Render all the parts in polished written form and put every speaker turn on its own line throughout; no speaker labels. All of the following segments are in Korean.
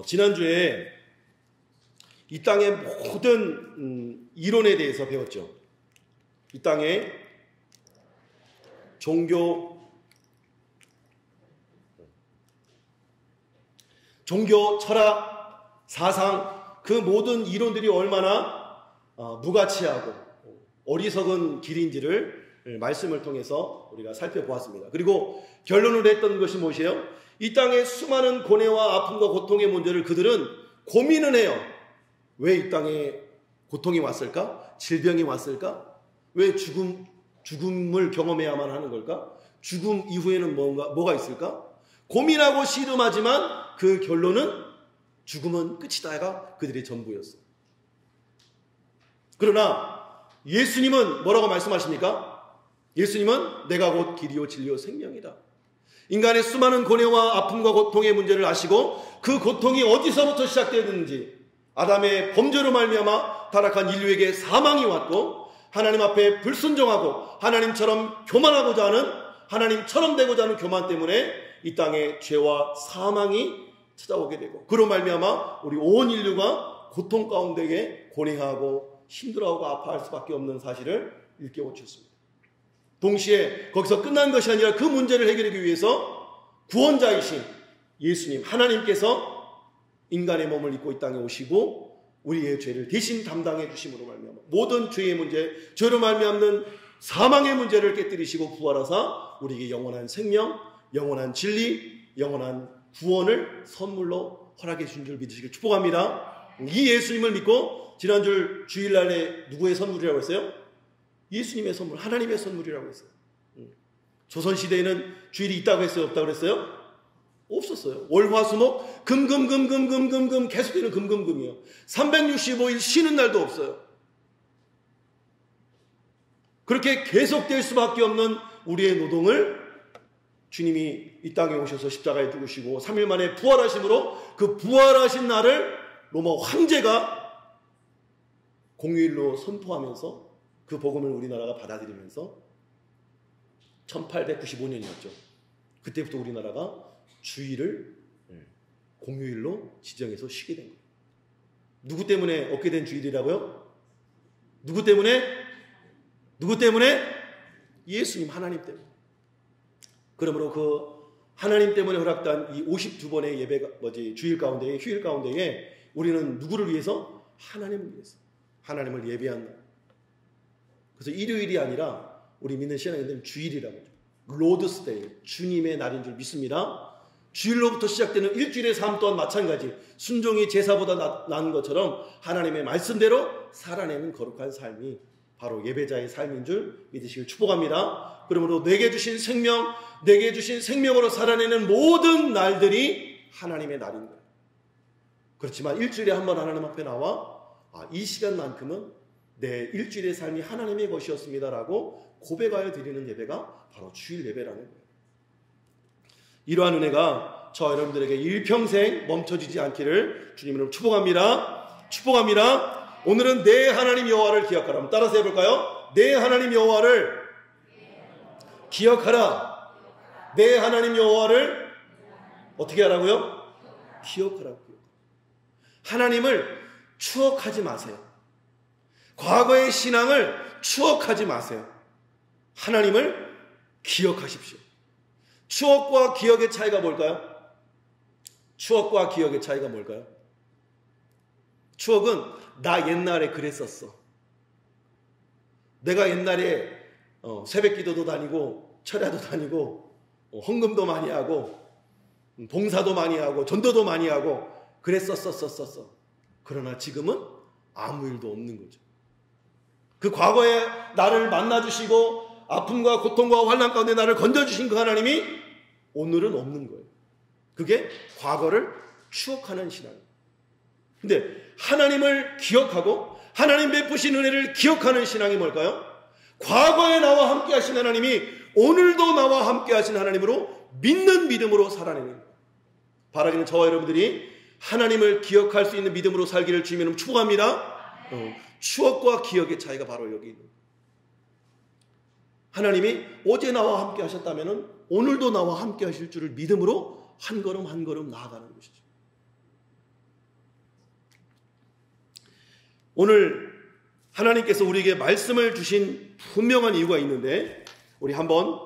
지난주에 이 땅의 모든 이론에 대해서 배웠죠. 이 땅의 종교 철학, 사상, 그 모든 이론들이 얼마나 무가치하고 어리석은 길인지를 말씀을 통해서 우리가 살펴보았습니다. 그리고 결론을 냈던 것이 무엇이에요? 이 땅의 수많은 고뇌와 아픔과 고통의 문제를 그들은 고민을 해요. 왜 이 땅에 고통이 왔을까? 질병이 왔을까? 왜 죽음을 경험해야만 하는 걸까? 죽음 이후에는 뭐가 있을까? 고민하고 씨름하지만 그 결론은 죽음은 끝이다가 그들의 전부였어요. 그러나 예수님은 뭐라고 말씀하십니까? 예수님은 내가 곧 길이요 진리요 생명이다. 인간의 수많은 고뇌와 아픔과 고통의 문제를 아시고 그 고통이 어디서부터 시작되었는지, 아담의 범죄로 말미암아 타락한 인류에게 사망이 왔고 하나님 앞에 불순종하고 하나님처럼 교만하고자 하는, 하나님처럼 되고자 하는 교만 때문에 이 땅에 죄와 사망이 찾아오게 되고, 그로 말미암아 우리 온 인류가 고통 가운데에 고뇌하고 힘들어하고 아파할 수밖에 없는 사실을 일깨워 주셨습니다. 동시에 거기서 끝난 것이 아니라 그 문제를 해결하기 위해서 구원자이신 예수님, 하나님께서 인간의 몸을 입고 이 땅에 오시고 우리의 죄를 대신 담당해 주심으로 말미암아 모든 죄의 문제, 죄로 말미암는 사망의 문제를 깨뜨리시고 부활하사 우리에게 영원한 생명, 영원한 진리, 영원한 구원을 선물로 허락해 주신 줄 믿으시길 축복합니다. 이 예수님을 믿고 지난주 주일날에 누구의 선물이라고 했어요? 예수님의 선물, 하나님의 선물이라고 했어요. 조선시대에는 주일이 있다고 했어요? 없다고 그랬어요? 없었어요. 월화수목 금 계속되는 금이에요. 365일 쉬는 날도 없어요. 그렇게 계속될 수밖에 없는 우리의 노동을 주님이 이 땅에 오셔서 십자가에 죽으시고 3일 만에 부활하심으로 그 부활하신 날을 로마 황제가 공휴일로 선포하면서 그 복음을 우리나라가 받아들이면서 1895년이었죠. 그때부터 우리나라가 주일을 공휴일로 지정해서 쉬게 된 거예요. 누구 때문에 얻게 된 주일이라고요? 누구 때문에? 예수님, 하나님 때문에. 그러므로 그 하나님 때문에 허락된 이 52번의 예배가 주일 가운데에, 휴일 가운데에 우리는 누구를 위해서? 하나님을 위해서. 하나님을 예배한 날. 그래서 일요일이 아니라 우리 믿는 신앙인들은 주일이라고 하죠. 로드스데이, 주님의 날인 줄 믿습니다. 주일로부터 시작되는 일주일의 삶 또한 마찬가지, 순종이 제사보다 나은 것처럼 하나님의 말씀대로 살아내는 거룩한 삶이 바로 예배자의 삶인 줄 믿으시길 축복합니다. 그러므로 내게 주신 생명, 내게 주신 생명으로 살아내는 모든 날들이 하나님의 날인 거예요. 그렇지만 일주일에 한 번 하나님 앞에 나와 이 시간만큼은 내 일주일의 삶이 하나님의 것이었습니다라고 고백하여 드리는 예배가 바로 주일 예배라는 거예요. 이러한 은혜가 저와 여러분들에게 일평생 멈춰지지 않기를 주님으로 축복합니다. 오늘은 내 하나님 여호와를 기억하라. 한번 따라서 해볼까요? 내 하나님 여호와를 기억하라. 내 하나님 여호와를 어떻게 하라고요? 기억하라고요. 하나님을 추억하지 마세요. 과거의 신앙을 추억하지 마세요. 하나님을 기억하십시오. 추억과 기억의 차이가 뭘까요? 추억과 기억의 차이가 뭘까요? 추억은 나 옛날에 그랬었어. 내가 옛날에 새벽기도도 다니고 철야도 다니고 헌금도 많이 하고 봉사도 많이 하고 전도도 많이 하고 그랬었어. 그러나 지금은 아무 일도 없는 거죠. 그 과거에 나를 만나주시고 아픔과 고통과 환난 가운데 나를 건져주신 그 하나님이 오늘은 없는 거예요. 그게 과거를 추억하는 신앙이에요. 근데 하나님을 기억하고 하나님 베푸신 은혜를 기억하는 신앙이 뭘까요? 과거에 나와 함께 하신 하나님이 오늘도 나와 함께 하신 하나님으로 믿는 믿음으로 살아내는 거예요. 바라기는 저와 여러분들이 하나님을 기억할 수 있는 믿음으로 살기를 주님으로 축복합니다. 추억과 기억의 차이가 바로 여기 있는 거예요. 하나님이 어제 나와 함께 하셨다면 오늘도 나와 함께 하실 줄을 믿음으로 한 걸음 한 걸음 나아가는 것이죠. 오늘 하나님께서 우리에게 말씀을 주신 분명한 이유가 있는데, 우리 한번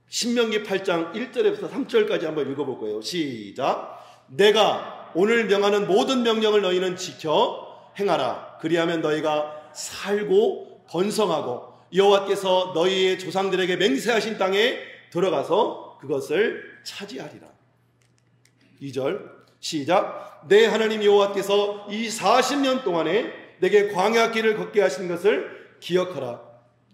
신명기 8장 1절에서 3절까지 한번 읽어볼 거예요. 시작. 내가 오늘 명하는 모든 명령을 너희는 지켜 행하라. 그리하면 너희가 살고 번성하고 여호와께서 너희의 조상들에게 맹세하신 땅에 들어가서 그것을 차지하리라. 2절 시작. 내 하나님 여호와께서 이 40년 동안에 내게 광야 길을 걷게 하신 것을 기억하라.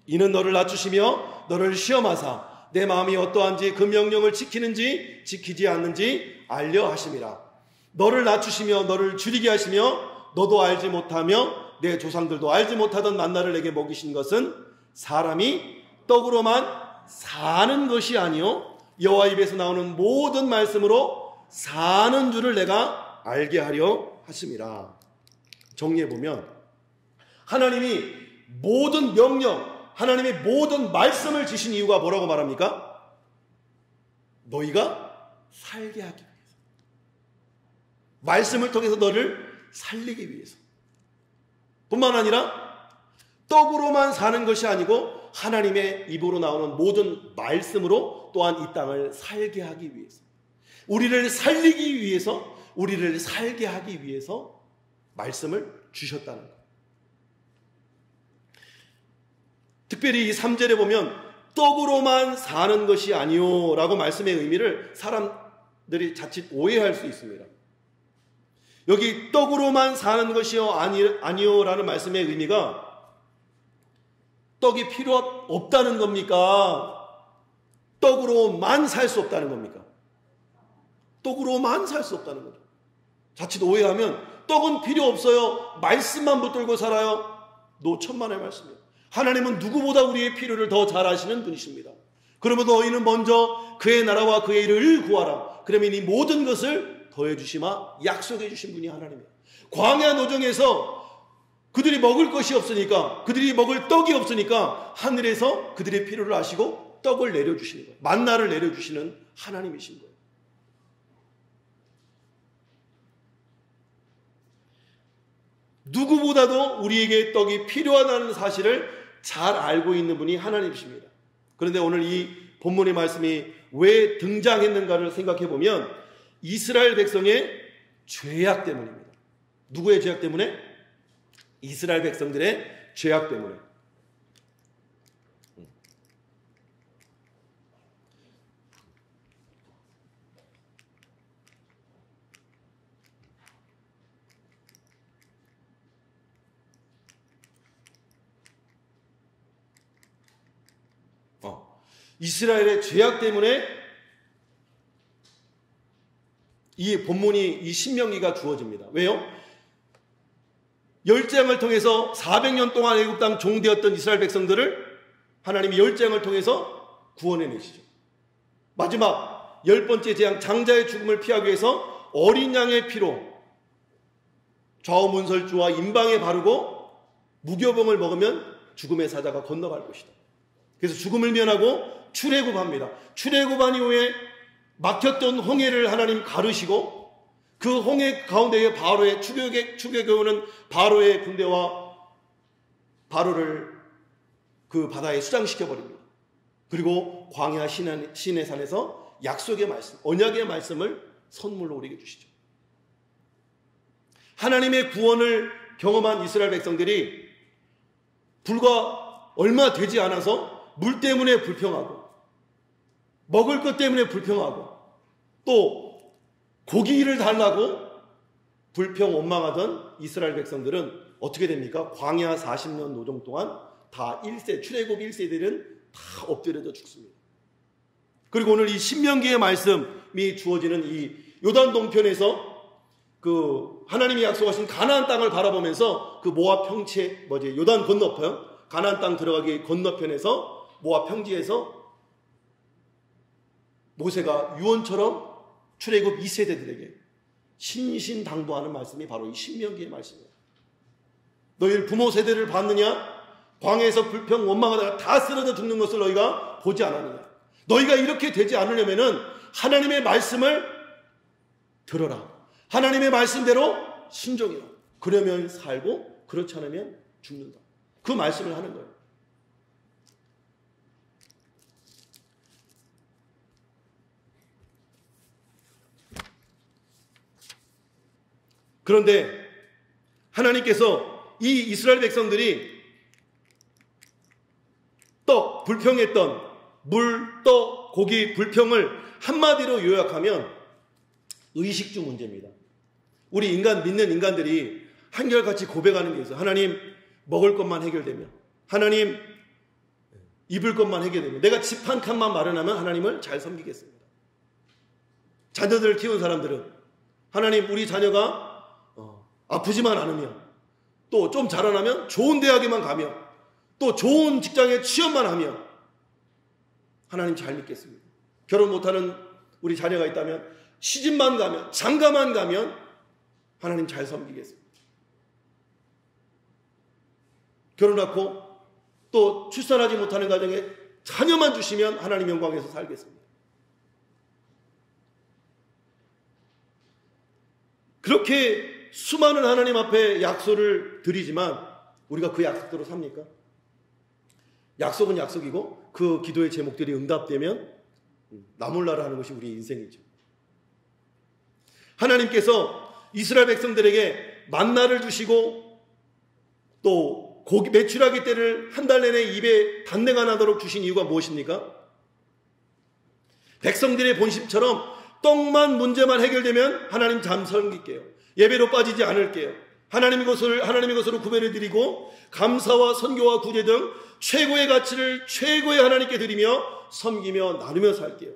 이는 너를 낮추시며 너를 시험하사 내 마음이 어떠한지 그 명령을 지키는지 지키지 않는지 알려 하심이라. 너를 낮추시며 너를 줄이게 하시며 너도 알지 못하며 내 조상들도 알지 못하던 만나를 내게 먹이신 것은 사람이 떡으로만 사는 것이 아니요 여호와 입에서 나오는 모든 말씀으로 사는 줄을 내가 알게 하려 하심이라. 정리해보면 하나님이 모든 명령, 하나님의 모든 말씀을 주신 이유가 뭐라고 말합니까? 너희가 살게 하기 위해서. 말씀을 통해서 너를 살리기 위해서. 뿐만 아니라 떡으로만 사는 것이 아니고 하나님의 입으로 나오는 모든 말씀으로 또한 이 땅을 살게 하기 위해서, 우리를 살리기 위해서, 우리를 살게 하기 위해서 말씀을 주셨다는 것. 특별히 이 3절에 보면 떡으로만 사는 것이 아니요 라고 말씀의 의미를 사람들이 자칫 오해할 수 있습니다. 여기 떡으로만 사는 것이요 아니요 라는 말씀의 의미가 떡이 필요 없다는 겁니까? 떡으로만 살 수 없다는 겁니까? 떡으로만 살 수 없다는 거죠. 자칫 오해하면 떡은 필요 없어요, 말씀만 붙들고 살아요. 노천만의 말씀이에요. 하나님은 누구보다 우리의 필요를 더 잘 아시는 분이십니다. 그러면 너희는 먼저 그의 나라와 그의 일을 구하라. 그러면 이 모든 것을 더해 주시마 약속해 주신 분이 하나님이에요. 광야 노정에서 그들이 먹을 것이 없으니까, 그들이 먹을 떡이 없으니까 하늘에서 그들의 필요를 아시고 떡을 내려주시는 거예요. 만나를 내려주시는 하나님이신 거예요. 누구보다도 우리에게 떡이 필요하다는 사실을 잘 알고 있는 분이 하나님이십니다. 그런데 오늘 이 본문의 말씀이 왜 등장했는가를 생각해 보면 이스라엘 백성의 죄악 때문입니다. 누구의 죄악 때문에? 이스라엘 백성들의 죄악 때문에. 이스라엘의 죄악 때문에 이 본문이, 이 신명기가 주어집니다. 왜요? 열재앙을 통해서 400년 동안 애굽 땅 종되었던 이스라엘 백성들을 하나님이 열재앙을 통해서 구원해내시죠. 마지막 10번째 재앙, 장자의 죽음을 피하기 위해서 어린 양의 피로 좌우문설주와 임방에 바르고 무교병을 먹으면 죽음의 사자가 건너갈 것이다. 그래서 죽음을 면하고 출애굽합니다. 출애굽한 이후에 막혔던 홍해를 하나님 가르시고 그 홍해 가운데에 바로의 추격해 오는 바로의 군대와 바로를 그 바다에 수장시켜 버립니다. 그리고 광야 시내산에서 약속의 말씀, 언약의 말씀을 선물로 우리에게 주시죠. 하나님의 구원을 경험한 이스라엘 백성들이 불과 얼마 되지 않아서 물 때문에 불평하고 먹을 것 때문에 불평하고 또 고기를 달라고 불평 원망하던 이스라엘 백성들은 어떻게 됩니까? 광야 40년 노정 동안 다 1세, 출애굽 1세들은 다 엎드려져 죽습니다. 그리고 오늘 이 신명기의 말씀이 주어지는 이 요단 동편에서 그 하나님이 약속하신 가나안 땅을 바라보면서 그 모압 평체, 요단 건너편, 가나안 땅 들어가기 건너편에서 모압 평지에서 모세가 유언처럼 출애굽 2세대들에게 신신당부하는 말씀이 바로 이 신명기의 말씀이에요. 너희들 부모 세대를 봤느냐? 광야에서 불평 원망하다가 다 쓰러져 죽는 것을 너희가 보지 않았느냐? 너희가 이렇게 되지 않으려면 하나님의 말씀을 들어라. 하나님의 말씀대로 순종해라. 그러면 살고 그렇지 않으면 죽는다. 그 말씀을 하는 거예요. 그런데 하나님께서 이 이스라엘 백성들이 떡, 불평했던 물, 떡, 고기, 불평을 한마디로 요약하면 의식주 문제입니다. 우리 믿는 인간들이 한결같이 고백하는 게 있어요. 하나님, 먹을 것만 해결되면, 하나님, 입을 것만 해결되면, 내가 집 한 칸만 마련하면 하나님을 잘 섬기겠습니다. 자녀들을 키운 사람들은 하나님, 우리 자녀가 아프지만 않으면, 또 좀 자라나면 좋은 대학에만 가면, 또 좋은 직장에 취업만 하면 하나님 잘 믿겠습니다. 결혼 못하는 우리 자녀가 있다면 시집만 가면, 장가만 가면 하나님 잘 섬기겠습니다. 결혼하고 또 출산하지 못하는 가정에 자녀만 주시면 하나님 영광에서 살겠습니다. 그렇게 수많은 하나님 앞에 약속을 드리지만 우리가 그 약속대로 삽니까? 약속은 약속이고 그 기도의 제목들이 응답되면 나몰라라 하는 것이 우리 인생이죠. 하나님께서 이스라엘 백성들에게 만나를 주시고 또 메추라기 때를 한 달 내내 입에 단내가 나도록 주신 이유가 무엇입니까? 백성들의 본심처럼 떡만 문제만 해결되면 하나님 잠 섬길게요. 예배로 빠지지 않을게요. 하나님의 것으로 구별해 드리고 감사와 선교와 구제 등 최고의 가치를 최고의 하나님께 드리며 섬기며 나누며 살게요.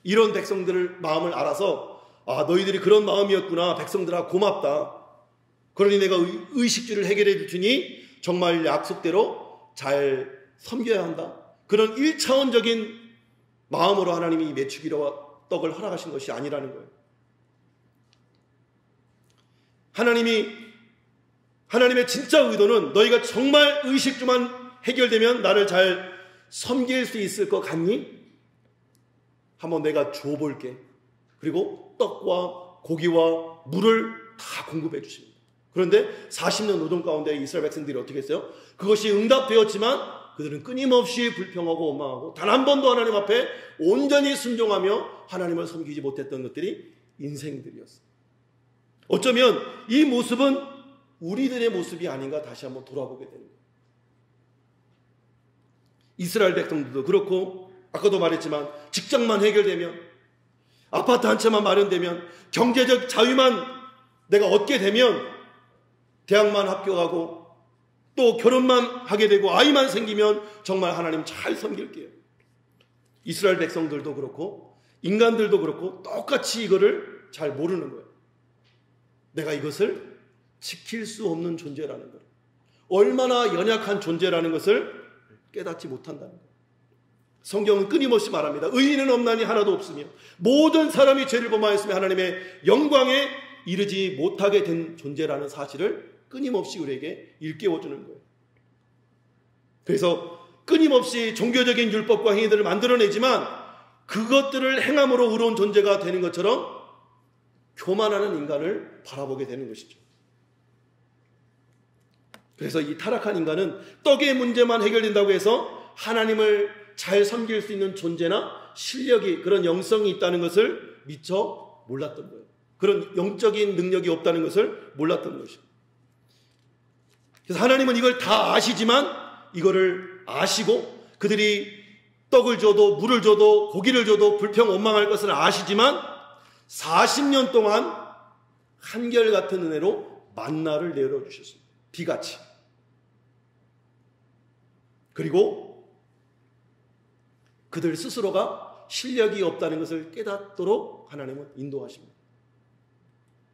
이런 백성들의 마음을 알아서 너희들이 그런 마음이었구나. 백성들아 고맙다. 그러니 내가 의식주를 해결해 줄 테니 정말 약속대로 잘 섬겨야 한다. 그런 1차원적인 마음으로 하나님이 메추기와 떡을 허락하신 것이 아니라는 거예요. 하나님의 진짜 의도는 너희가 정말 의식주만 해결되면 나를 잘 섬길 수 있을 것 같니? 한번 내가 줘볼게. 그리고 떡과 고기와 물을 다 공급해 주십니다. 그런데 40년 노동 가운데 이스라엘 백성들이 어떻게 했어요? 그것이 응답되었지만 그들은 끊임없이 불평하고 원망하고 단 한 번도 하나님 앞에 온전히 순종하며 하나님을 섬기지 못했던 것들이 인생들이었어요. 어쩌면 이 모습은 우리들의 모습이 아닌가 다시 한번 돌아보게 되는 거예요. 이스라엘 백성들도 그렇고 아까도 말했지만 직장만 해결되면 아파트 한 채만 마련되면 경제적 자유만 내가 얻게 되면 대학만 합격하고 또 결혼만 하게 되고 아이만 생기면 정말 하나님 잘 섬길게요. 이스라엘 백성들도 그렇고 인간들도 그렇고 똑같이 이거를 잘 모르는 거예요. 내가 이것을 지킬 수 없는 존재라는 거예요. 얼마나 연약한 존재라는 것을 깨닫지 못한다는 거예요. 성경은 끊임없이 말합니다. 의인은 없나니 하나도 없으며 모든 사람이 죄를 범하였으며 하나님의 영광에 이르지 못하게 된 존재라는 사실을 끊임없이 우리에게 일깨워주는 거예요. 그래서 끊임없이 종교적인 율법과 행위들을 만들어내지만 그것들을 행함으로 의로운 존재가 되는 것처럼 교만하는 인간을 바라보게 되는 것이죠. 그래서 이 타락한 인간은 떡의 문제만 해결된다고 해서 하나님을 잘 섬길 수 있는 존재나 실력이 그런 영성이 있다는 것을 미처 몰랐던 거예요. 그런 영적인 능력이 없다는 것을 몰랐던 것이죠. 그래서 하나님은 이걸 다 아시지만 이거를 아시고 그들이 떡을 줘도 물을 줘도 고기를 줘도 불평 원망할 것을 아시지만 40년 동안 한결같은 은혜로 만나를 내려주셨습니다. 비같이. 그리고 그들 스스로가 실력이 없다는 것을 깨닫도록 하나님은 인도하십니다.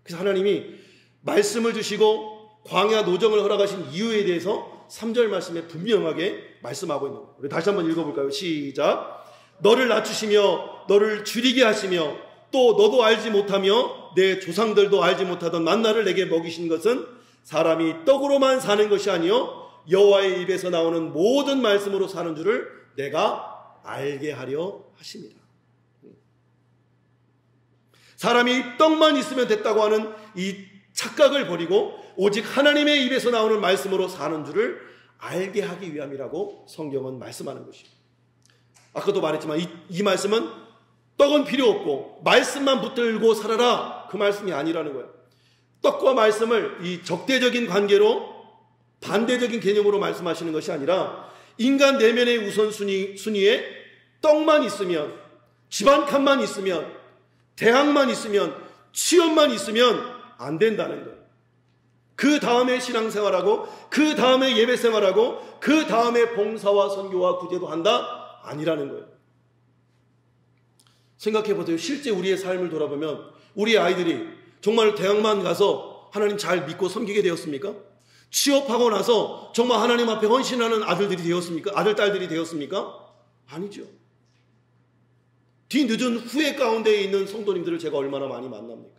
그래서 하나님이 말씀을 주시고 광야 노정을 허락하신 이유에 대해서 3절 말씀에 분명하게 말씀하고 있는 거예요. 우리 다시 한번 읽어볼까요? 시작. 너를 낮추시며 너를 줄이게 하시며 또 너도 알지 못하며 내 조상들도 알지 못하던 만나를 내게 먹이신 것은 사람이 떡으로만 사는 것이 아니요 여호와의 입에서 나오는 모든 말씀으로 사는 줄을 내가 알게 하려 하십니다. 사람이 떡만 있으면 됐다고 하는 이 착각을 버리고 오직 하나님의 입에서 나오는 말씀으로 사는 줄을 알게 하기 위함이라고 성경은 말씀하는 것입니다. 아까도 말했지만 이 말씀은 떡은 필요 없고 말씀만 붙들고 살아라, 그 말씀이 아니라는 거예요. 떡과 말씀을 이 적대적인 관계로 반대적인 개념으로 말씀하시는 것이 아니라 인간 내면의 우선순위에 떡만 있으면, 집안칸만 있으면, 대학만 있으면, 취업만 있으면 안 된다는 거예요. 그 다음에 신앙생활하고, 그 다음에 예배생활하고, 그 다음에 봉사와 선교와 구제도 한다? 아니라는 거예요. 생각해 보세요. 실제 우리의 삶을 돌아보면 우리 아이들이 정말 대학만 가서 하나님 잘 믿고 섬기게 되었습니까? 취업하고 나서 정말 하나님 앞에 헌신하는 아들들이 되었습니까? 아들, 딸들이 되었습니까? 아니죠. 뒤늦은 후회 가운데 있는 성도님들을 제가 얼마나 많이 만납니까?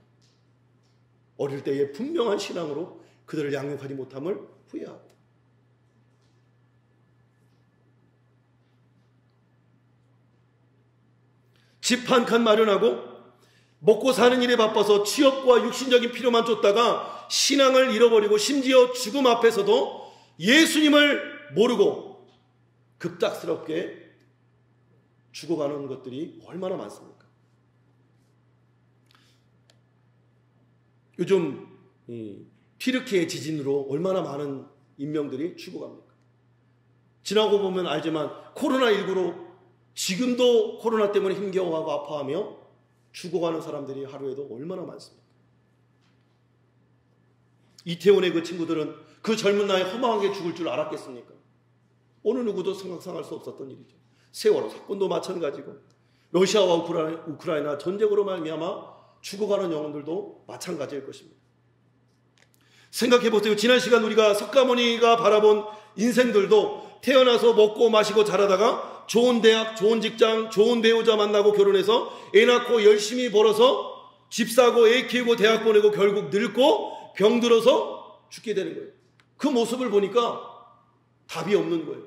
어릴 때의 분명한 신앙으로 그들을 양육하지 못함을 후회하고, 집 한 칸 마련하고 먹고 사는 일에 바빠서 취업과 육신적인 필요만 쫓다가 신앙을 잃어버리고 심지어 죽음 앞에서도 예수님을 모르고 급작스럽게 죽어가는 것들이 얼마나 많습니까? 요즘 튀르키예 지진으로 얼마나 많은 인명들이 죽어갑니까? 지나고 보면 알지만 코로나19로 지금도 코로나 때문에 힘겨워하고 아파하며 죽어가는 사람들이 하루에도 얼마나 많습니까? 이태원의 그 친구들은 그 젊은 나이에 허망하게 죽을 줄 알았겠습니까? 어느 누구도 상상할 수 없었던 일이죠. 세월호 사건도 마찬가지고, 러시아와 우크라이나 전쟁으로 말미암아 죽어가는 영혼들도 마찬가지일 것입니다. 생각해 보세요. 지난 시간 우리가 석가모니가 바라본 인생들도 태어나서 먹고 마시고 자라다가 좋은 대학, 좋은 직장, 좋은 배우자 만나고 결혼해서 애 낳고 열심히 벌어서 집 사고 애 키우고 대학 보내고 결국 늙고 병들어서 죽게 되는 거예요. 그 모습을 보니까 답이 없는 거예요.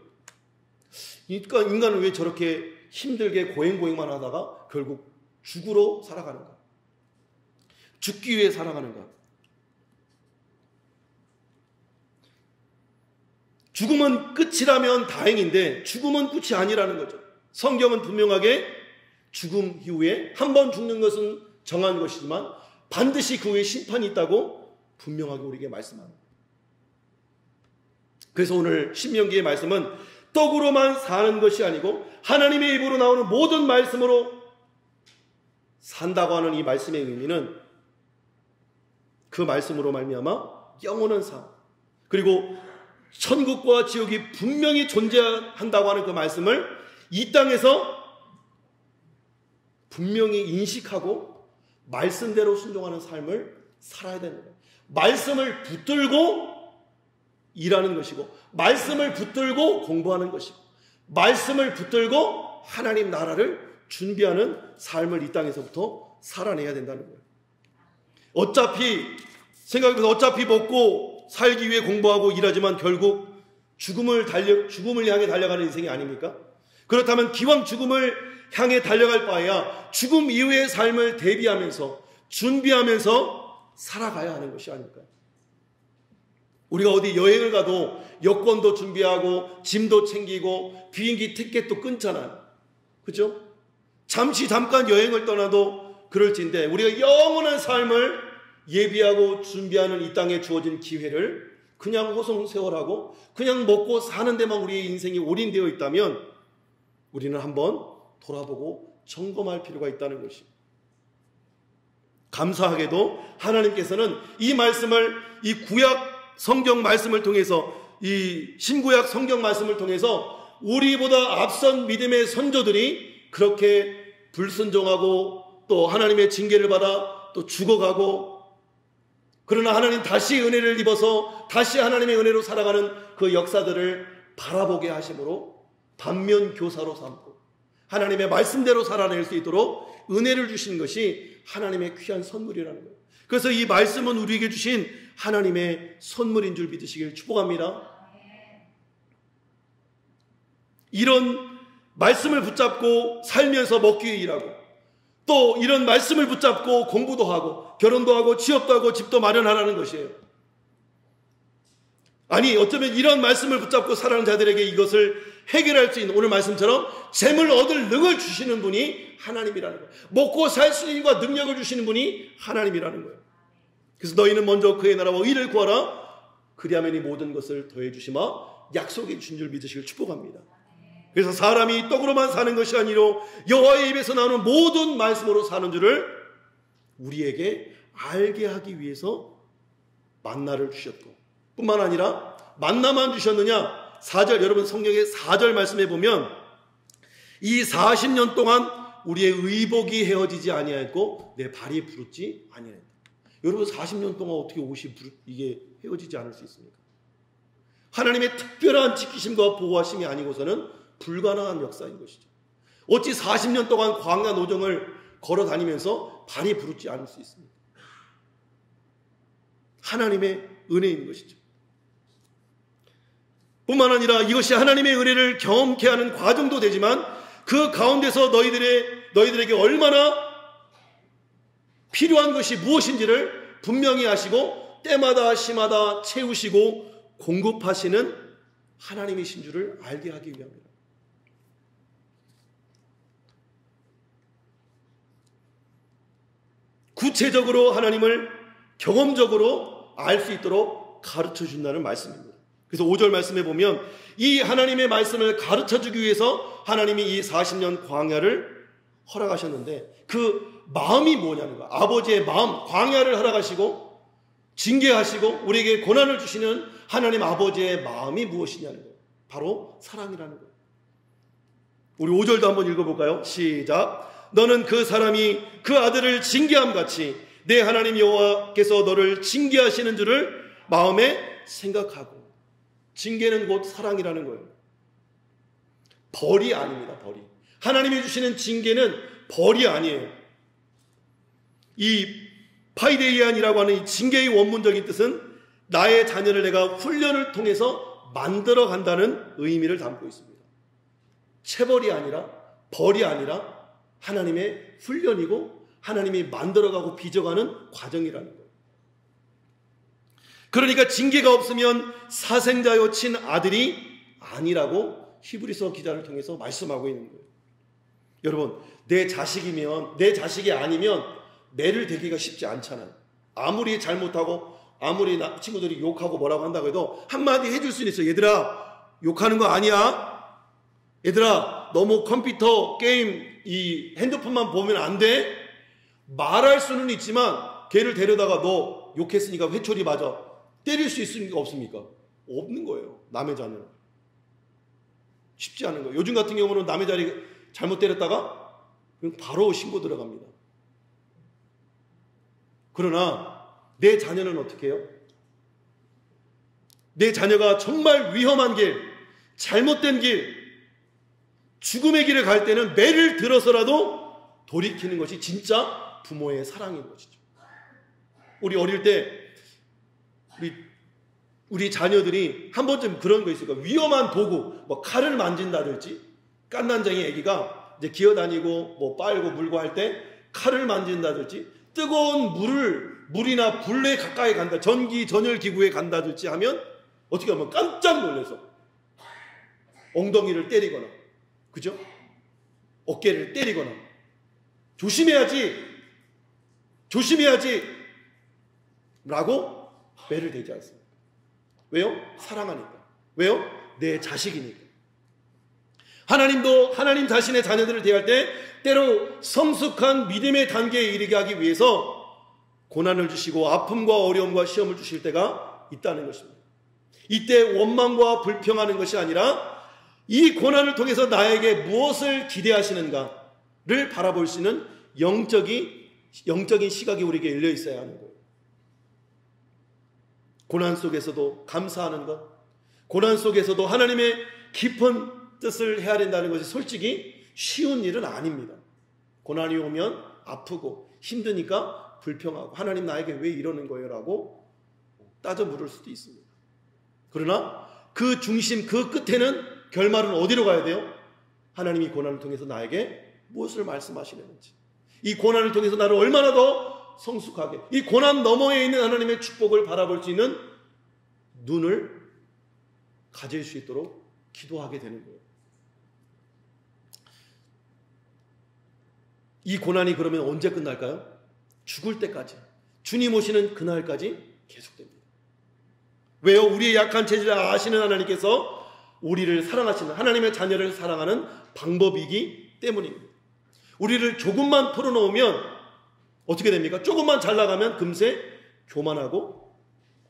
그러니까 인간은 왜 저렇게 힘들게 고행고행만 하다가 결국 죽으러 살아가는가? 죽기 위해 살아가는가? 죽음은 끝이라면 다행인데 죽음은 끝이 아니라는 거죠. 성경은 분명하게 죽음 이후에 한 번 죽는 것은 정한 것이지만 반드시 그 후에 심판이 있다고 분명하게 우리에게 말씀합니다. 그래서 오늘 신명기의 말씀은 떡으로만 사는 것이 아니고 하나님의 입으로 나오는 모든 말씀으로 산다고 하는 이 말씀의 의미는 그 말씀으로 말미암아 영원한 삶, 그리고 천국과 지옥이 분명히 존재한다고 하는 그 말씀을 이 땅에서 분명히 인식하고 말씀대로 순종하는 삶을 살아야 되는 거예요. 말씀을 붙들고 일하는 것이고, 말씀을 붙들고 공부하는 것이고, 말씀을 붙들고 하나님 나라를 준비하는 삶을 이 땅에서부터 살아내야 된다는 거예요. 생각해보면 어차피 먹고 살기 위해 공부하고 일하지만 결국 죽음을 향해 달려가는 인생이 아닙니까? 그렇다면 기왕 죽음을 향해 달려갈 바에야 죽음 이후의 삶을 대비하면서 준비하면서 살아가야 하는 것이 아닐까요? 우리가 어디 여행을 가도 여권도 준비하고 짐도 챙기고 비행기 티켓도 끊잖아요. 그렇죠? 잠깐 여행을 떠나도 그럴진데 우리가 영원한 삶을 예비하고 준비하는 이 땅에 주어진 기회를 그냥 호송세월하고 그냥 먹고 사는 데만 우리의 인생이 올인되어 있다면 우리는 한번 돌아보고 점검할 필요가 있다는 것입니다. 감사하게도 하나님께서는 이 말씀을, 이 구약 성경 말씀을 통해서, 이 신구약 성경 말씀을 통해서 우리보다 앞선 믿음의 선조들이 그렇게 불순종하고 또 하나님의 징계를 받아 또 죽어가고, 그러나 하나님 다시 은혜를 입어서 다시 하나님의 은혜로 살아가는 그 역사들을 바라보게 하심으로 반면교사로 삼고 하나님의 말씀대로 살아낼 수 있도록 은혜를 주신 것이 하나님의 귀한 선물이라는 거예요. 그래서 이 말씀은 우리에게 주신 하나님의 선물인 줄 믿으시길 축복합니다. 이런 말씀을 붙잡고 살면서 먹기 위해 일하고, 또 이런 말씀을 붙잡고 공부도 하고 결혼도 하고 취업도 하고 집도 마련하라는 것이에요. 아니 어쩌면 이런 말씀을 붙잡고 살아가는 자들에게 이것을 해결할 수 있는 오늘 말씀처럼 재물 얻을 능을 주시는 분이 하나님이라는 거예요. 먹고 살 수 있는 것과 능력을 주시는 분이 하나님이라는 거예요. 그래서 너희는 먼저 그의 나라와 의를 구하라. 그리하면 이 모든 것을 더해 주시마 약속해 주신 줄 믿으시길 축복합니다. 그래서 사람이 떡으로만 사는 것이 아니로 여호와의 입에서 나오는 모든 말씀으로 사는 줄을 우리에게 알게 하기 위해서 만나를 주셨고, 뿐만 아니라 만나만 주셨느냐, 4절, 여러분 성경의 4절 말씀에 보면 이 40년 동안 우리의 의복이 헤어지지 아니하였고 내 발이 부르지 아니하였다. 여러분 40년 동안 어떻게 옷이 이게 헤어지지 않을 수 있습니까? 하나님의 특별한 지키심과 보호하심이 아니고서는 불가능한 역사인 것이죠. 어찌 40년 동안 광야 노정을 걸어 다니면서 발이 부르지 않을 수 있습니까? 하나님의 은혜인 것이죠. 뿐만 아니라 이것이 하나님의 은혜를 경험케 하는 과정도 되지만 그 가운데서 너희들에게 얼마나 필요한 것이 무엇인지를 분명히 아시고 때마다 시마다 채우시고 공급하시는 하나님이신 줄을 알게 하기 위함입니다. 구체적으로 하나님을 경험적으로 알 수 있도록 가르쳐 준다는 말씀입니다. 그래서 5절 말씀에 보면 이 하나님의 말씀을 가르쳐 주기 위해서 하나님이 이 40년 광야를 허락하셨는데 그 마음이 뭐냐는 거야. 아버지의 마음, 광야를 허락하시고 징계하시고 우리에게 고난을 주시는 하나님 아버지의 마음이 무엇이냐는 거예요. 바로 사랑이라는 거예요. 우리 5절도 한번 읽어볼까요? 시작. 너는 그 사람이 그 아들을 징계함 같이 내 하나님 여호와께서 너를 징계하시는 줄을 마음에 생각하고. 징계는 곧 사랑이라는 거예요. 벌이 아닙니다. 벌이. 하나님이 주시는 징계는 벌이 아니에요. 이 파이데이안이라고 하는 이 징계의 원문적인 뜻은 나의 자녀를 내가 훈련을 통해서 만들어 간다는 의미를 담고 있습니다. 체벌이 아니라 벌이 아니라 하나님의 훈련이고 하나님이 만들어가고 빚어가는 과정이라는 거예요. 그러니까 징계가 없으면 사생자요 친 아들이 아니라고 히브리서 기자를 통해서 말씀하고 있는 거예요. 여러분, 내 자식이면, 내 자식이 아니면 매를 대기가 쉽지 않잖아요. 아무리 잘못하고 아무리 친구들이 욕하고 뭐라고 한다고 해도 한마디 해줄 수는 있어요. 얘들아, 욕하는 거 아니야. 얘들아, 너무 컴퓨터 게임 이 핸드폰만 보면 안 돼. 말할 수는 있지만 걔를 데려다가 너 욕했으니까 회초리 맞아 때릴 수 있습니까? 없습니까? 없는 거예요. 남의 자녀는 쉽지 않은 거예요. 요즘 같은 경우는 남의 자리 잘못 때렸다가 그냥 바로 신고 들어갑니다. 그러나 내 자녀는 어떻게 해요? 내 자녀가 정말 위험한 길, 잘못된 길, 죽음의 길을 갈 때는 매를 들어서라도 돌이키는 것이 진짜 부모의 사랑인 것이죠. 우리 어릴 때 우리 자녀들이 한 번쯤 그런 거 있을 거예요. 위험한 도구, 뭐 칼을 만진다든지, 깐난쟁이 애기가 이제 기어다니고 뭐 빨고 물고 할 때 칼을 만진다든지, 뜨거운 물이나 불에 가까이 간다, 전기 전열 기구에 간다든지 하면 어떻게 하면 깜짝 놀라서 엉덩이를 때리거나, 그죠? 어깨를 때리거나, 조심해야지 라고 매를 대지 않습니다. 왜요? 사랑하니까. 왜요? 내 자식이니까. 하나님도 하나님 자신의 자녀들을 대할 때 때로 성숙한 믿음의 단계에 이르게 하기 위해서 고난을 주시고 아픔과 어려움과 시험을 주실 때가 있다는 것입니다. 이때 원망과 불평하는 것이 아니라 이 고난을 통해서 나에게 무엇을 기대하시는가를 바라볼 수 있는 영적인 시각이 우리에게 열려 있어야 하는 거예요. 고난 속에서도 감사하는 것, 고난 속에서도 하나님의 깊은 뜻을 헤아린다는 것이 솔직히 쉬운 일은 아닙니다. 고난이 오면 아프고 힘드니까 불평하고 하나님 나에게 왜 이러는 거예요? 라고 따져 물을 수도 있습니다. 그러나 그 중심, 그 끝에는 결말은 어디로 가야 돼요? 하나님이 고난을 통해서 나에게 무엇을 말씀하시려는지, 이 고난을 통해서 나를 얼마나 더 성숙하게, 이 고난 너머에 있는 하나님의 축복을 바라볼 수 있는 눈을 가질 수 있도록 기도하게 되는 거예요. 이 고난이 그러면 언제 끝날까요? 죽을 때까지, 주님 오시는 그날까지 계속됩니다. 왜요? 우리의 약한 체질을 아시는 하나님께서 우리를 사랑하시는, 하나님의 자녀를 사랑하는 방법이기 때문입니다. 우리를 조금만 풀어놓으면 어떻게 됩니까? 조금만 잘 나가면 금세 교만하고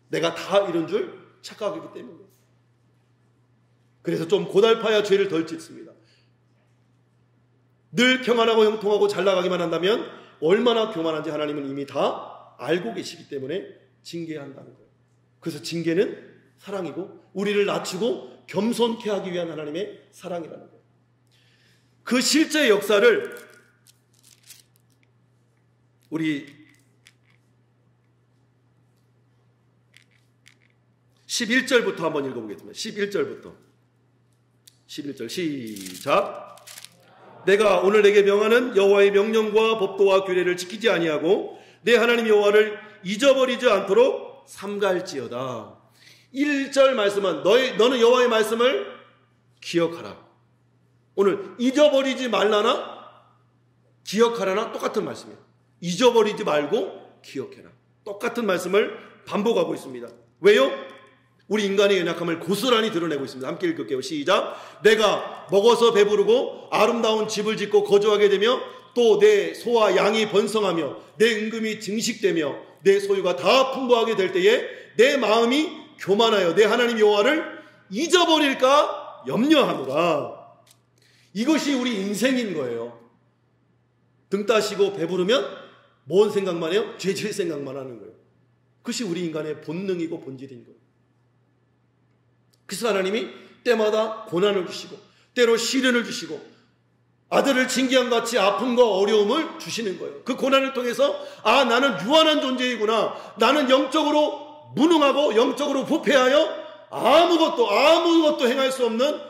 내가 다 이런 줄 착각하기 때문입니다. 그래서 좀 고달파야 죄를 덜 짓습니다. 늘 평안하고 형통하고 잘 나가기만 한다면 얼마나 교만한지 하나님은 이미 다 알고 계시기 때문에 징계한다는 거예요. 그래서 징계는 사랑이고 우리를 낮추고 겸손케 하기 위한 하나님의 사랑이라는 거예요. 그 실제 역사를 우리 11절부터 한번 읽어보겠습니다. 11절 시작. 내가 오늘 내게 명하는 여호와의 명령과 법도와 규례를 지키지 아니하고 내 하나님 여호와를 잊어버리지 않도록 삼갈지어다. 1절 말씀은 너는 여호와의 말씀을 기억하라. 오늘 잊어버리지 말라나 기억하라나 똑같은 말씀이에요. 잊어버리지 말고 기억해라. 똑같은 말씀을 반복하고 있습니다. 왜요? 우리 인간의 연약함을 고스란히 드러내고 있습니다. 함께 읽을게요. 시작. 내가 먹어서 배부르고 아름다운 집을 짓고 거주하게 되며 또 내 소와 양이 번성하며 내 은금이 증식되며 내 소유가 다 풍부하게 될 때에 내 마음이 교만하여 내 하나님 여호와를 잊어버릴까 염려하노라. 이것이 우리 인생인 거예요. 등 따시고 배부르면 뭔 생각만 해요? 죄질 생각만 하는 거예요. 그것이 우리 인간의 본능이고 본질인 거예요. 그래서 하나님이 때마다 고난을 주시고 때로 시련을 주시고 아들을 징계함같이 아픔과 어려움을 주시는 거예요. 그 고난을 통해서 나는 유한한 존재이구나. 나는 영적으로 무능하고 영적으로 부패하여 아무것도 행할 수 없는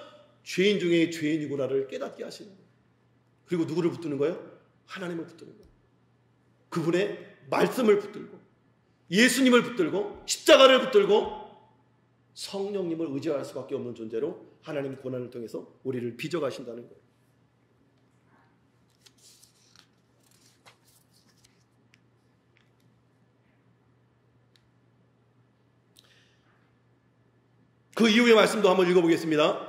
죄인 중에 죄인이구나를 깨닫게 하시는 거예요. 그리고 누구를 붙드는 거예요? 하나님을 붙드는 거예요. 그분의 말씀을 붙들고 예수님을 붙들고 십자가를 붙들고 성령님을 의지할 수밖에 없는 존재로 하나님 고난을 통해서 우리를 빚어가신다는 거예요. 그 이후의 말씀도 한번 읽어보겠습니다.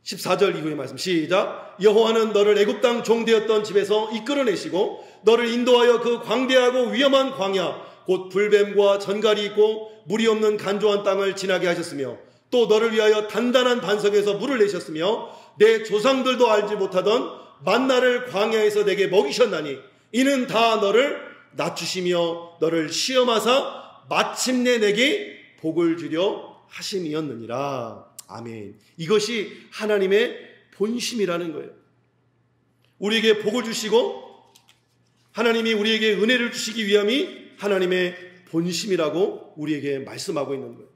14절 이후의 말씀 시작. 여호와는 너를 애굽 땅 종되었던 집에서 이끌어내시고 너를 인도하여 그 광대하고 위험한 광야 곧 불뱀과 전갈이 있고 물이 없는 간조한 땅을 지나게 하셨으며 또 너를 위하여 단단한 반석에서 물을 내셨으며 내 조상들도 알지 못하던 만나를 광야에서 내게 먹이셨나니 이는 다 너를 낮추시며 너를 시험하사 마침내 내게 복을 주려 하심이었느니라. 아멘. 이것이 하나님의 본심이라는 거예요. 우리에게 복을 주시고 하나님이 우리에게 은혜를 주시기 위함이 하나님의 본심이라고 우리에게 말씀하고 있는 거예요.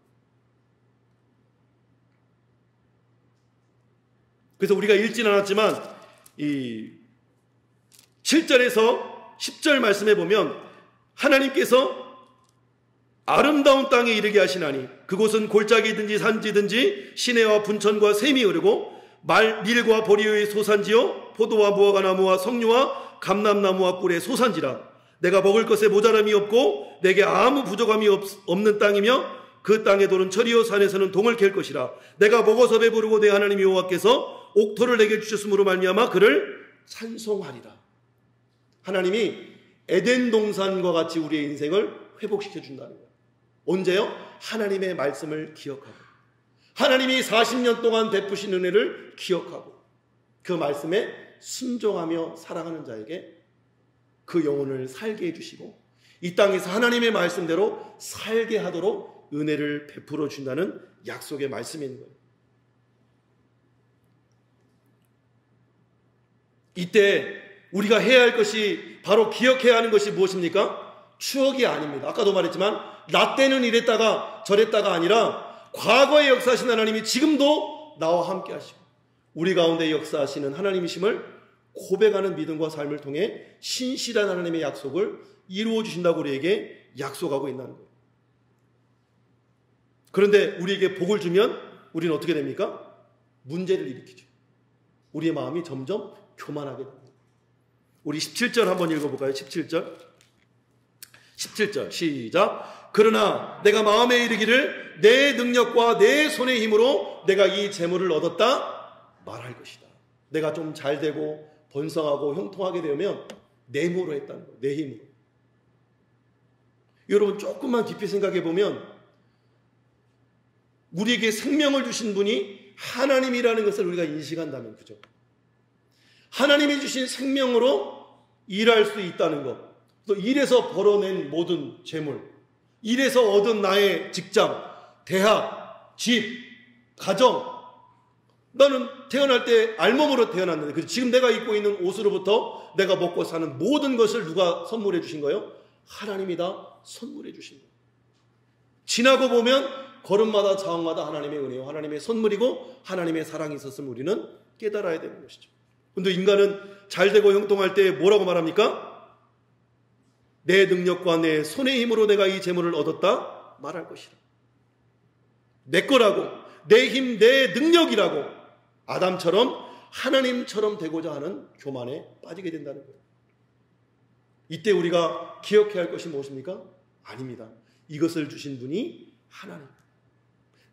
그래서 우리가 읽지는 않았지만 이 7절에서 10절 말씀에 보면 하나님께서 아름다운 땅에 이르게 하시나니 그곳은 골짜기든지 산지든지 시내와 분천과 샘이 흐르고 밀과 보리의 소산지요 포도와 무화과나무와 석류와 감람나무와 꿀의 소산지라. 내가 먹을 것에 모자람이 없고 내게 아무 부족함이 없는 땅이며 그 땅의 돌은 철이요 산에서는 동을 캘 것이라. 내가 먹어서 배부르고 내 하나님 여호와께서 옥토를 내게 주셨으므로 말미암아 그를 찬송하리라. 하나님이 에덴 동산과 같이 우리의 인생을 회복시켜 준다는 거예요. 언제요? 하나님의 말씀을 기억하고 하나님이 40년 동안 베푸신 은혜를 기억하고 그 말씀에 순종하며 살아가는 자에게 그 영혼을 살게 해주시고 이 땅에서 하나님의 말씀대로 살게 하도록 은혜를 베풀어 준다는 약속의 말씀인 거예요. 이때 우리가 해야 할 것이 바로 기억해야 하는 것이 무엇입니까? 추억이 아닙니다. 아까도 말했지만 나 때는 이랬다가 저랬다가 아니라 과거에 역사하신 하나님이 지금도 나와 함께 하시고 우리 가운데 역사하시는 하나님이심을 고백하는 믿음과 삶을 통해 신실한 하나님의 약속을 이루어 주신다고 우리에게 약속하고 있다는 거예요. 그런데 우리에게 복을 주면 우리는 어떻게 됩니까? 문제를 일으키죠. 우리의 마음이 점점 교만하게 됩니다. 우리 17절 한번 읽어볼까요? 17절 시작. 그러나 내가 마음에 이르기를 내 능력과 내 손의 힘으로 내가 이 재물을 얻었다 말할 것이다. 내가 좀 잘되고 번성하고 형통하게 되면 내 힘으로 했다는 거예요. 내 힘으로. 여러분 조금만 깊이 생각해 보면 우리에게 생명을 주신 분이 하나님이라는 것을 우리가 인식한다면, 그죠? 하나님이 주신 생명으로 일할 수 있다는 것, 또 일에서 벌어낸 모든 재물, 일에서 얻은 나의 직장, 대학, 집, 가정. 나는 태어날 때 알몸으로 태어났는데 지금 내가 입고 있는 옷으로부터 내가 먹고 사는 모든 것을 누가 선물해 주신 거예요? 하나님이 다 선물해 주신 거예요. 지나고 보면 걸음마다 자원마다 하나님의 은혜요, 하나님의 선물이고 하나님의 사랑이 있었음을 우리는 깨달아야 되는 것이죠. 그런데 인간은 잘되고 형통할 때 뭐라고 말합니까? 내 능력과 내 손의 힘으로 내가 이 재물을 얻었다 말할 것이라. 내 거라고, 내 힘, 내 능력이라고 아담처럼 하나님처럼 되고자 하는 교만에 빠지게 된다는 거예요. 이때 우리가 기억해야 할 것이 무엇입니까? 아닙니다. 이것을 주신 분이 하나님,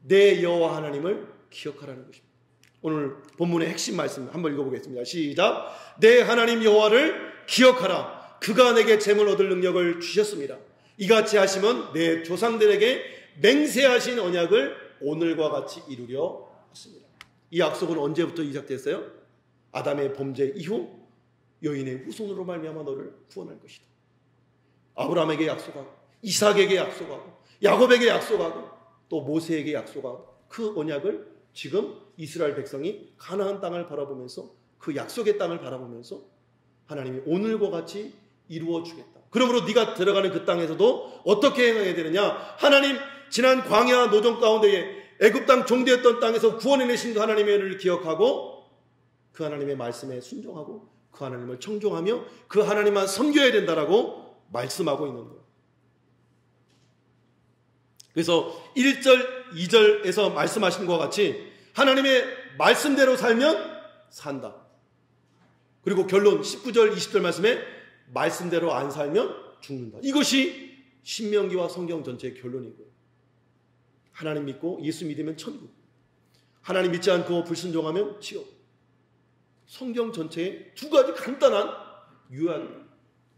내 여호와 하나님을 기억하라는 것입니다. 오늘 본문의 핵심 말씀 한번 읽어보겠습니다. 시작. 내 하나님 여호와를 기억하라. 그가 내게 재물 얻을 능력을 주셨습니다. 이같이 하시면 내 조상들에게 맹세하신 언약을 오늘과 같이 이루려 했습니다. 이 약속은 언제부터 시작됐어요? 아담의 범죄 이후 여인의 후손으로 말미암아 너를 구원할 것이다. 아브라함에게 약속하고, 이삭에게 약속하고, 야곱에게 약속하고, 또 모세에게 약속하고, 그 언약을 지금 이스라엘 백성이 가나안 땅을 바라보면서, 그 약속의 땅을 바라보면서 하나님이 오늘과 같이 이루어 주겠다. 그러므로 네가 들어가는 그 땅에서도 어떻게 행해야 되느냐? 하나님 지난 광야 노정 가운데에 애굽 땅 종되었던 땅에서 구원해내신 그 하나님의 은혜를 기억하고 그 하나님의 말씀에 순종하고 그 하나님을 청종하며 그 하나님만 섬겨야 된다라고 말씀하고 있는 거예요. 그래서 1절, 2절에서 말씀하신 것과 같이 하나님의 말씀대로 살면 산다. 그리고 결론 19절, 20절 말씀에 말씀대로 안 살면 죽는다. 이것이 신명기와 성경 전체의 결론이고요. 하나님 믿고 예수 믿으면 천국, 하나님 믿지 않고 불순종하면 지옥. 성경 전체의 두 가지 간단한 유언입니다.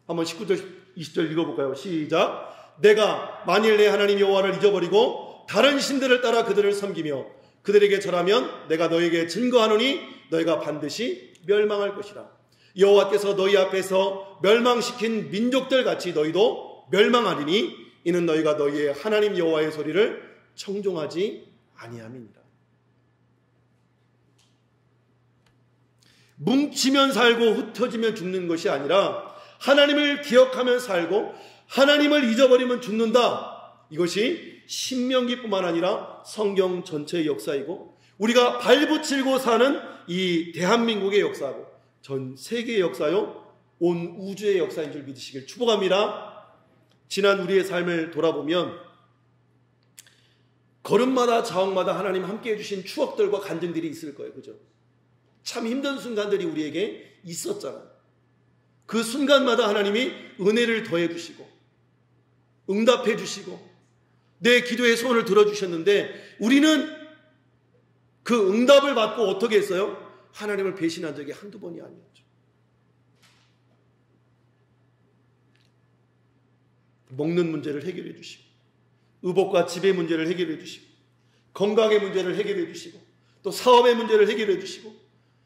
한번 19절, 20절 읽어볼까요? 시작. 내가 만일 내 하나님 여호와를 잊어버리고 다른 신들을 따라 그들을 섬기며 그들에게 절하면 내가 너에게 증거하노니 너희가 반드시 멸망할 것이라. 여호와께서 너희 앞에서 멸망시킨 민족들 같이 너희도 멸망하리니 이는 너희가 너희의 하나님 여호와의 소리를 청종하지 아니함이니라. 뭉치면 살고 흩어지면 죽는 것이 아니라 하나님을 기억하면 살고 하나님을 잊어버리면 죽는다. 이것이 신명기뿐만 아니라 성경 전체의 역사이고 우리가 발붙이고 사는 이 대한민국의 역사고 전 세계의 역사요, 온 우주의 역사인 줄 믿으시길 축복합니다. 지난 우리의 삶을 돌아보면 걸음마다 자옥마다 하나님 함께 해주신 추억들과 간증들이 있을 거예요. 그죠? 참 힘든 순간들이 우리에게 있었잖아요. 그 순간마다 하나님이 은혜를 더해 주시고 응답해 주시고 내 기도의 소원을 들어주셨는데 우리는 그 응답을 받고 어떻게 했어요? 하나님을 배신한 적이 한두 번이 아니었죠. 먹는 문제를 해결해 주시고 의복과 집의 문제를 해결해 주시고 건강의 문제를 해결해 주시고 또 사업의 문제를 해결해 주시고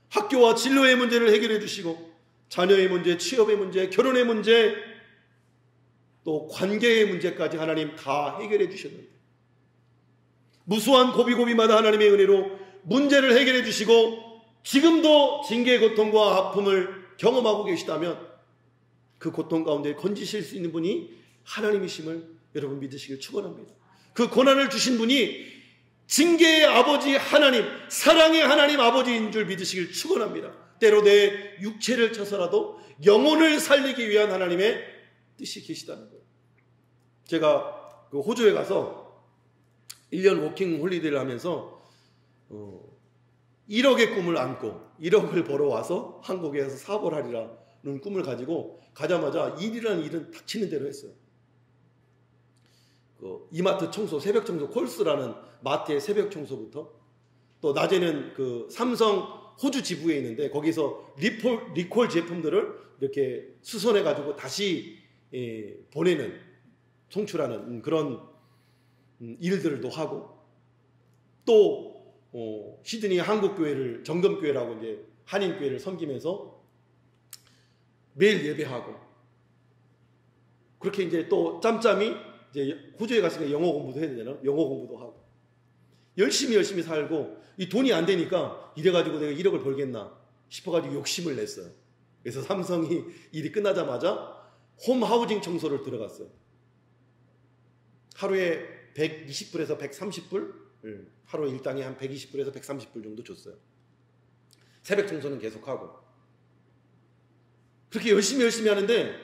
학교와 진로의 문제를 해결해 주시고 자녀의 문제, 취업의 문제, 결혼의 문제 또 관계의 문제까지 하나님 다 해결해 주셨는데 무수한 고비고비마다 하나님의 은혜로 문제를 해결해 주시고 지금도 징계의 고통과 아픔을 경험하고 계시다면 그 고통 가운데 건지실 수 있는 분이 하나님이심을 여러분 믿으시길 축원합니다. 그 고난을 주신 분이 징계의 아버지 하나님, 사랑의 하나님 아버지인 줄 믿으시길 축원합니다. 때로 내 육체를 쳐서라도 영혼을 살리기 위한 하나님의 뜻이 계시다는 거예요. 제가 그 호주에 가서 1년 워킹 홀리데이를 하면서 1억의 꿈을 안고 1억을 벌어와서 한국에 서 사업을 하리라는 꿈을 가지고 가자마자 일이라는 일은 닥치는 대로 했어요. 이마트 청소, 새벽 청소, 콜스라는 마트의 새벽 청소부터, 또 낮에는 그 삼성 호주 지부에 있는데 거기서 리콜 제품들을 이렇게 수선해 가지고 다시 보내는, 송출하는 그런 일들도 하고, 또 시드니 한국교회를, 정금교회라고 이제 한인교회를 섬기면서 매일 예배하고, 그렇게 이제 또 짬짬이 이제 호주에 갔으니까 영어 공부도 해야 되잖아요. 영어 공부도 하고 열심히 살고, 이 돈이 안 되니까 이래가지고 내가 1억을 벌겠나 싶어가지고 욕심을 냈어요. 그래서 삼성이 일이 끝나자마자 홈 하우징 청소를 들어갔어요. 하루에 120불에서 130불, 하루 일당에 한 120불에서 130불 정도 줬어요. 새벽 청소는 계속하고. 그렇게 열심히 하는데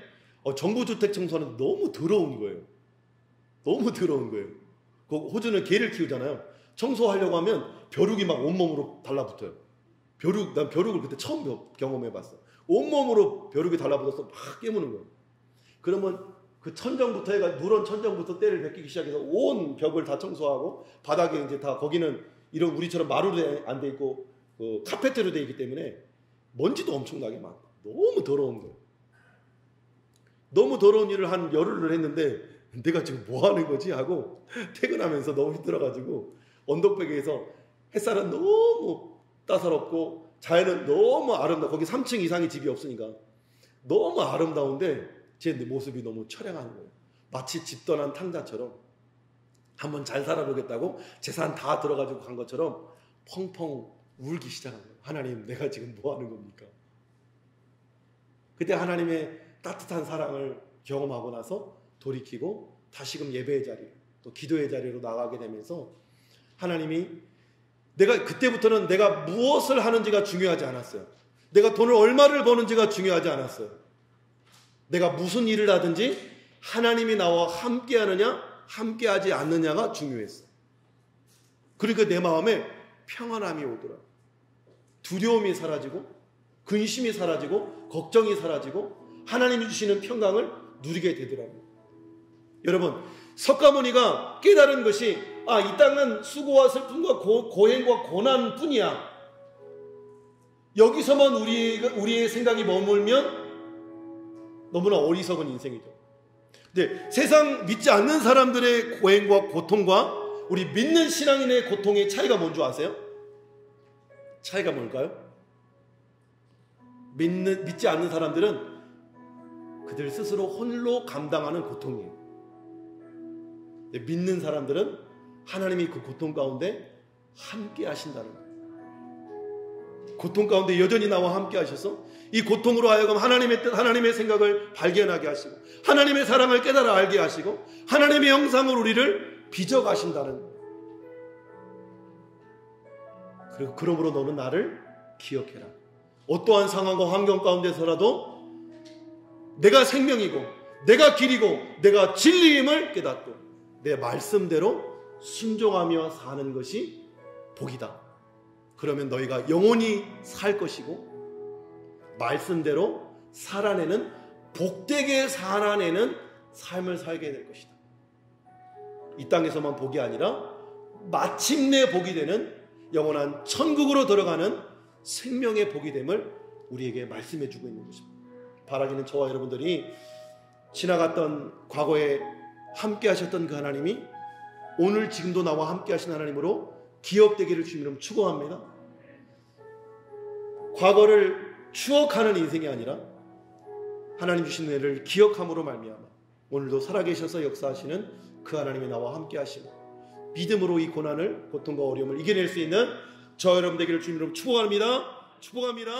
정부 주택 청소는 너무 더러운 거예요. 너무 더러운 거예요. 호주는 개를 키우잖아요. 청소하려고 하면 벼룩이 막 온몸으로 달라붙어요. 난 벼룩을 그때 처음 경험해봤어. 온몸으로 벼룩이 달라붙어서 막 깨무는 거예요. 그러면 그 천정부터 누런 천정부터 때를 벗기기 시작해서 온 벽을 다 청소하고, 바닥에 이제 다, 거기는 이런 우리처럼 마루로 안 돼 있고 카페트로 돼 있기 때문에 먼지도 엄청나게 많고 너무 더러운 거예요. 너무 더러운 일을 한 열흘을 했는데 내가 지금 뭐 하는 거지 하고 퇴근하면서 너무 힘들어가지고 언덕배기에서, 햇살은 너무 따사롭고 자연은 너무 아름다워. 거기 3층 이상의 집이 없으니까 너무 아름다운데 제 모습이 너무 처량한 거예요. 마치 집 떠난 탕자처럼, 한번 잘 살아보겠다고 재산 다 들어가지고 간 것처럼 펑펑 울기 시작한 거예요. 하나님, 내가 지금 뭐 하는 겁니까? 그때 하나님의 따뜻한 사랑을 경험하고 나서 돌이키고 다시금 예배의 자리, 또 기도의 자리로 나가게 되면서, 하나님이, 그때부터는 내가 무엇을 하는지가 중요하지 않았어요. 내가 돈을 얼마를 버는지가 중요하지 않았어요. 내가 무슨 일을 하든지 하나님이 나와 함께 하느냐 함께 하지 않느냐가 중요했어. 그러니까 내 마음에 평안함이 오더라. 두려움이 사라지고, 근심이 사라지고, 걱정이 사라지고, 하나님이 주시는 평강을 누리게 되더라고요. 여러분, 석가모니가 깨달은 것이, 이 땅은 수고와 슬픔과 고행과 고난뿐이야. 여기서만 우리의 생각이 머물면 너무나 어리석은 인생이죠. 근데 세상 믿지 않는 사람들의 고행과 고통과 우리 믿는 신앙인의 고통의 차이가 뭔지 아세요? 차이가 뭘까요? 믿지 않는 사람들은 그들 스스로 홀로 감당하는 고통이에요. 믿는 사람들은 하나님이 그 고통 가운데 함께 하신다는 거예요. 고통 가운데 여전히 나와 함께 하셔서 이 고통으로 하여금 하나님의 뜻, 하나님의 생각을 발견하게 하시고, 하나님의 사랑을 깨달아 알게 하시고, 하나님의 형상으로 우리를 빚어가신다는 거예요. 그리고 그러므로 너는 나를 기억해라. 어떠한 상황과 환경 가운데서라도 내가 생명이고 내가 길이고 내가 진리임을 깨닫고 내 말씀대로 순종하며 사는 것이 복이다. 그러면 너희가 영원히 살 것이고, 말씀대로 살아내는, 복되게 살아내는 삶을 살게 될 것이다. 이 땅에서만 복이 아니라 마침내 복이 되는 영원한 천국으로 들어가는 생명의 복이 됨을 우리에게 말씀해 주고 있는 것입니다. 바라기는 저와 여러분들이 지나갔던 과거에 함께 하셨던 그 하나님이 오늘 지금도 나와 함께 하신 하나님으로 기억되기를 주님으로 축원합니다. 과거를 추억하는 인생이 아니라 하나님 주신 은혜를 기억함으로 말미암아 오늘도 살아계셔서 역사하시는 그 하나님이 나와 함께 하시고, 믿음으로 이 고난을, 고통과 어려움을 이겨낼 수 있는 저 여러분 되기를 주님으로 축원합니다. 축원합니다.